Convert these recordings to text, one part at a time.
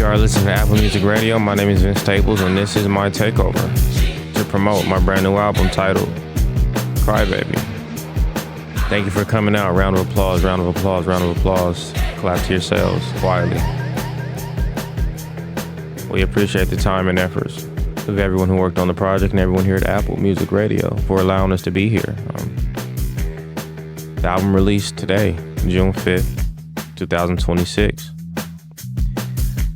are listening to Apple Music Radio. My name is Vince Staples, and this is my takeover to promote my brand new album titled Crybaby. Thank you for coming out. Round of applause, round of applause, round of applause. Clap to yourselves quietly. We appreciate the time and efforts of everyone who worked on the project and everyone here at Apple Music Radio for allowing us to be here. The album released today, June 5th, 2026.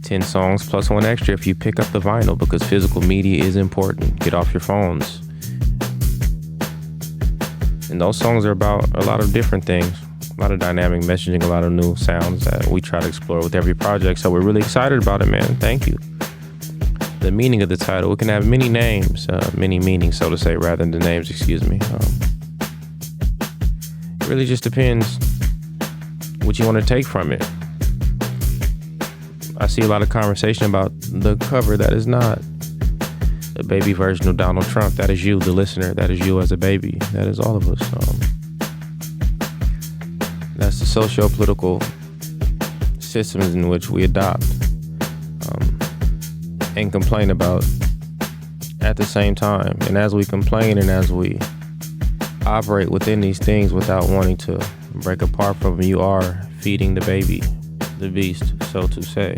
10 songs plus one extra if you pick up the vinyl, because physical media is important. Get off your phones. And those songs are about a lot of different things, a lot of dynamic messaging, a lot of new sounds that we try to explore with every project. So we're really excited about it, man. Thank you. The meaning of the title, it can have many names, many meanings, so to say, rather than the names, excuse me. It really just depends what you want to take from it. I see a lot of conversation about the cover that is not a baby version of Donald Trump. That is you, the listener. That is you as a baby. That is all of us. That's the socio-political systems in which we adopt and complain about at the same time. And as we complain and as we operate within these things without wanting to break apart from them, you are feeding the baby, the beast, so to say.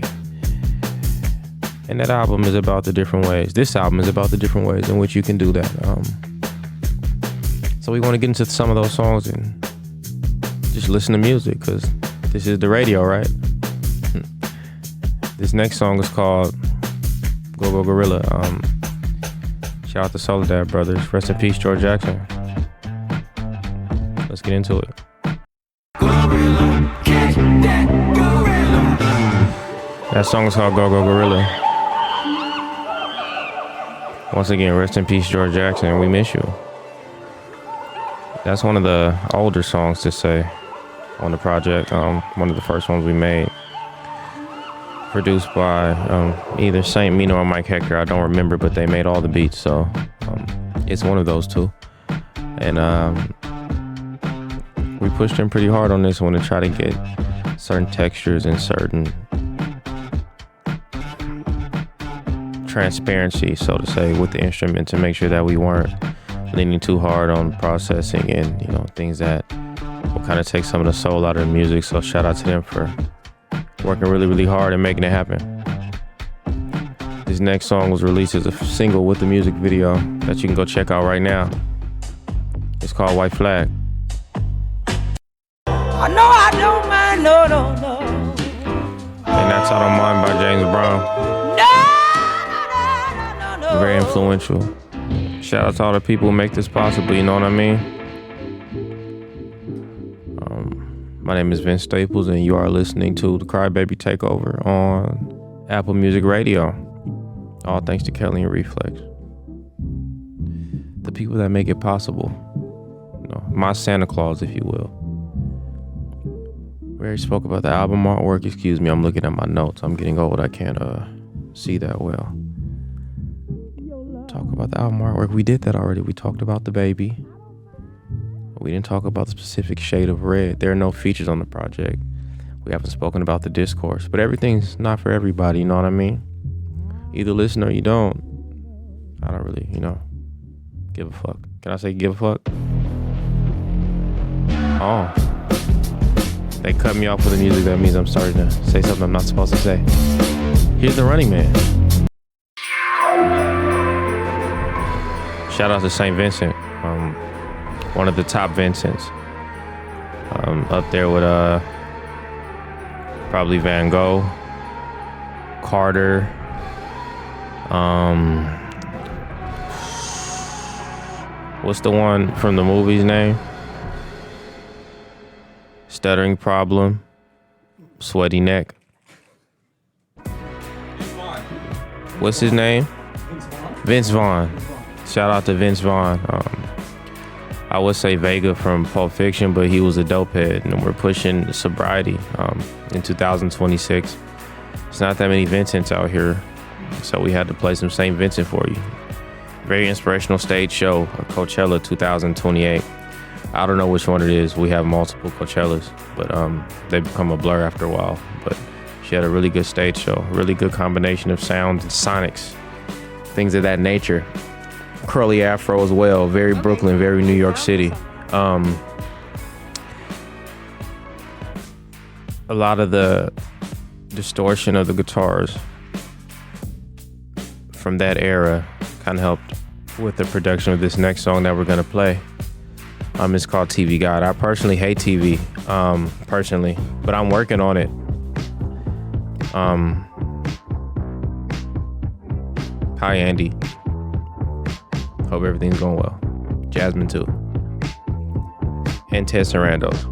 And that album is about the different ways. This album is about the different ways in which you can do that. So we want to get into some of those songs and just listen to music, because this is the radio, right? This next song is called Go Go Gorilla. Shout out to Soledad Brothers. Rest in peace, George Jackson. Let's get into it. Gorilla, catch that gorilla. That song is called Go Go Gorilla. Once again, rest in peace, George Jackson. We miss you. That's one of the older songs to say on the project. One of the first ones we made. Produced by either Saint Mino or Mike Hector. I don't remember, but they made all the beats. So it's one of those two. And we pushed him pretty hard on this one to try to get certain textures and certain transparency, so to say, with the instrument, to make sure that we weren't leaning too hard on processing and, you know, things that will kind of take some of the soul out of the music. So shout out to them for working really, really hard and making it happen. This next song was released as a single with the music video that you can go check out right now. It's called White Flag. I know I don't mind, no. And that's I Don't Mind by James Brown. No. Very influential. Shout out to all the people who make this possible, you know what I mean? My name is Vince Staples, and you are listening to the Crybaby Takeover on Apple Music Radio. All thanks to Kelly and Reflex. The people that make it possible. You know, my Santa Claus, if you will. We already spoke about the album artwork. Excuse me, I'm looking at my notes. I'm getting old. I can't see that well. Talk about the album artwork. We did that already. We talked about the baby. We didn't talk about the specific shade of red. There are no features on the project. We haven't spoken about the discourse, but everything's not for everybody, you know what I mean? Either listen or you don't. I don't really, give a fuck. Can I say give a fuck? Oh. They cut me off with the music. That means I'm starting to say something I'm not supposed to say. Here's the Running Man. Shout out to St. Vincent, one of the top Vincents. Up there with probably Van Gogh, Carter, what's the one from the movie's name? Stuttering Problem, Sweaty Neck. What's his name? Vince Vaughn. Shout out to Vince Vaughn. I would say Vega from Pulp Fiction, but he was a dope head, and we're pushing sobriety in 2026. There's not that many Vincents out here, so we had to play some St. Vincent for you. Very inspirational stage show, Coachella 2028. I don't know which one it is. We have multiple Coachellas, but they become a blur after a while. But She had a really good stage show, really good combination of sounds and sonics, things of that nature. Curly afro as well, very Brooklyn, very New York City. A lot of the distortion of the guitars from that era kind of helped with the production of this next song that we're gonna play. It's called TV God. I personally hate TV, personally, but I'm working on it. Hi, Andy. Hope everything's going well. Jasmine, too. And Ted Sarandos.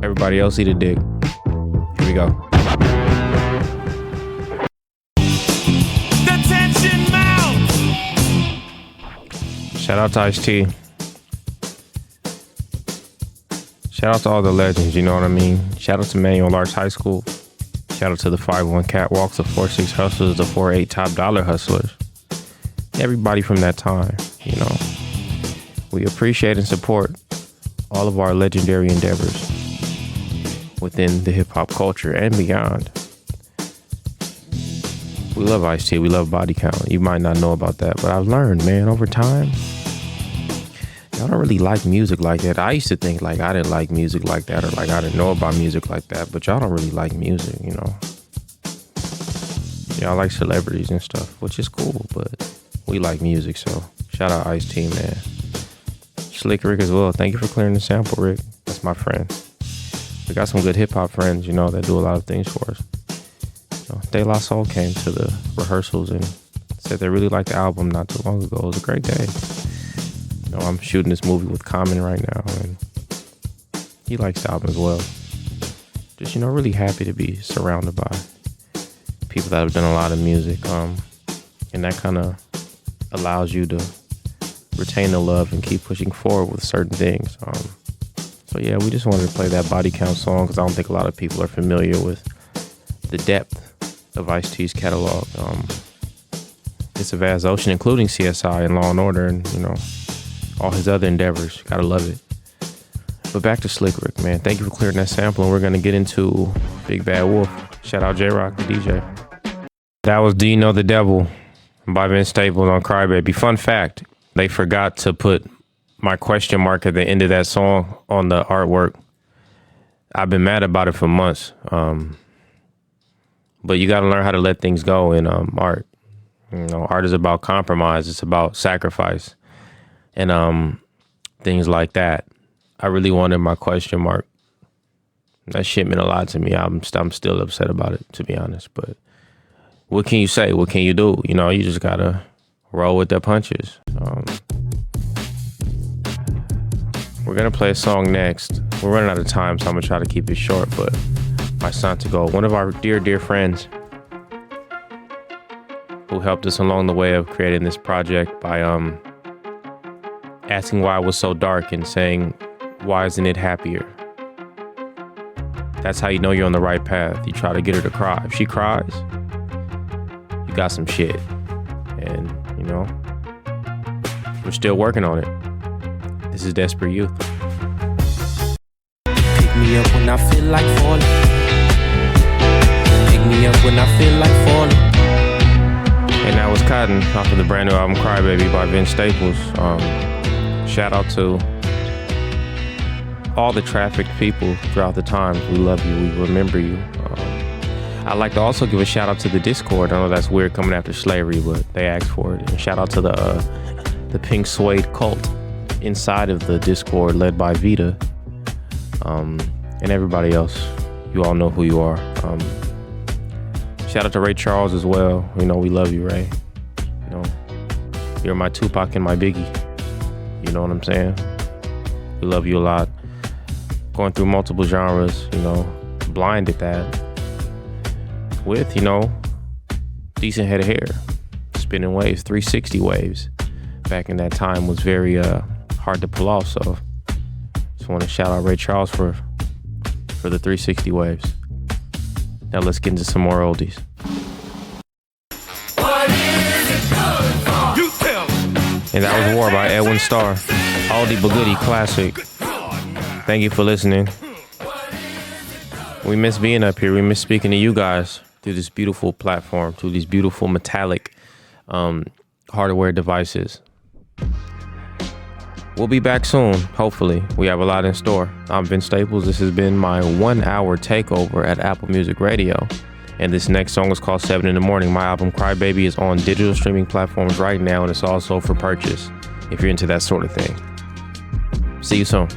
Everybody else eat a dick. Here we go. The tension mounts. Shout out to Ice-T. Shout out to all the legends, you know what I mean? Shout out to Manual Arts High School. Shout out to the 5-1 Catwalks, the 4-6 Hustlers, the 4-8 Top Dollar Hustlers. Everybody from that time, you know. We appreciate and support all of our legendary endeavors within the hip-hop culture and beyond. We love Ice-T, we love Body Count. You might not know about that, but I've learned, man, over time, y'all don't really like music like that. I used to think like I didn't like music like that, or like I didn't know about music like that, but y'all don't really like music, you know. Y'all like celebrities and stuff, which is cool, but we like music, so shout out Ice-T, man. Slick Rick as well. Thank you for clearing the sample, Rick. That's my friend. We got some good hip hop friends, you know, that do a lot of things for us. You know, De La Soul came to the rehearsals and said they really liked the album not too long ago. It was a great day. You know, I'm shooting this movie with Common right now, and he likes the album as well. Just, you know, really happy to be surrounded by people that have done a lot of music, and that kind of allows you to retain the love and keep pushing forward with certain things. So yeah, we just wanted to play that Body Count song because I don't think a lot of people are familiar with the depth of Ice-T's catalog. It's a vast ocean, including CSI and Law and Order, and you know, all his other endeavors. Gotta love it. But back to Slick Rick, man. Thank you for clearing that sample, and we're gonna get into Big Bad Wolf. Shout out J-Rock, the DJ. That was Do You Know the Devil by Vince Staples on Crybaby. Fun fact, they forgot to put my question mark at the end of that song on the artwork. I've been mad about it for months. But you got to learn how to let things go in art. You know, art is about compromise. It's about sacrifice and things like that. I really wanted my question mark. That shit meant a lot to me. I'm still upset about it, to be honest. But what can you say? What can you do? You know, you just got to roll with the punches. We're going to play a song next. We're running out of time, so I'm going to try to keep it short, but my son to go. One of our dear friends who helped us along the way of creating this project by asking why it was so dark and saying, why isn't it happier? That's how you know you're on the right path. You try to get her to cry. If she cries, you got some shit. And, you know, we're still working on it. This is Desperate Youth. Pick me up when I feel like falling. Pick me up when I feel like falling. And that was Cotton off of the brand new album Crybaby by Vince Staples. Shout out to all the trafficked people throughout the times. We love you. We remember you. I'd like to also give a shout out to the Discord. I know that's weird coming after slavery, but they asked for it. And shout out to the Pink Suede cult inside of the Discord led by Vita, and everybody else. You all know who you are. Shout out to Ray Charles as well. You know, we love you, Ray. You know, you're my Tupac and my Biggie. You know what I'm saying? We love you a lot. Going through multiple genres, you know, blind at that. With, you know, decent head of hair. Spinning waves, 360 waves. Back in that time was very hard to pull off, so just want to shout out Ray Charles for the 360 waves. Now let's get into some more oldies. What is it good for? You tell me. And that was War by Edwin Starr. Oldie but goodie classic. Thank you for listening. We miss being up here. We miss speaking to you guys through this beautiful platform, through these beautiful metallic hardware devices. We'll be back soon, hopefully. We have a lot in store. I'm Vince Staples. This has been my 1 hour takeover at Apple Music Radio. And this next song is called 7 in the Morning. My album Crybaby is on digital streaming platforms right now, and it's also for purchase if you're into that sort of thing. See you soon.